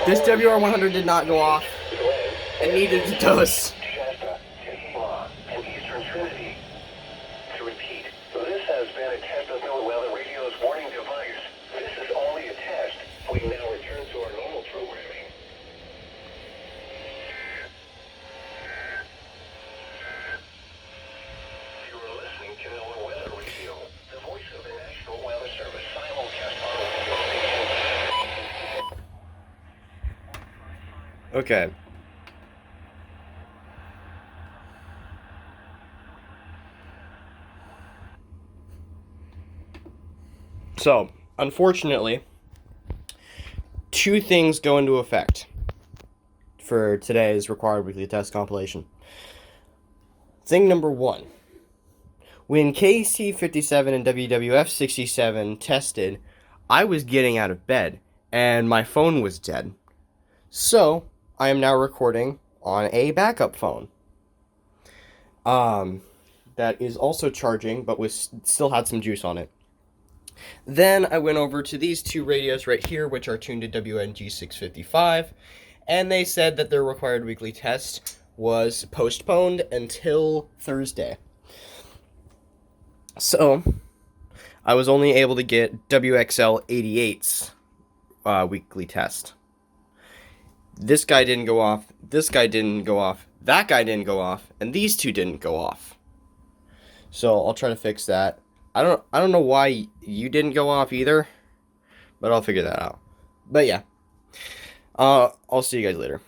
This WR100 did not go off, and neither did those. To repeat, this has been a test of NOAA Weather Radio's warning device. This is only a test. We now return to our normal programming. You are listening to NOAA Weather Radio, the voice of the National Weather Service simulcast on radio station. Okay. So, unfortunately, two things go into effect for today's required weekly test compilation. Thing number one. When KC57 and WWF67 tested, I was getting out of bed, and my phone was dead. So, I am now recording on a backup phone. That is also charging, but still had some juice on it. Then I went over to these two radios right here, which are tuned to WNG 655, and they said that their required weekly test was postponed until Thursday. So, I was only able to get WXL 88's weekly test. This guy didn't go off, this guy didn't go off, that guy didn't go off, and these two didn't go off. So, I'll try to fix that. I don't know why you didn't go off either, but I'll figure that out. But yeah, I'll see you guys later.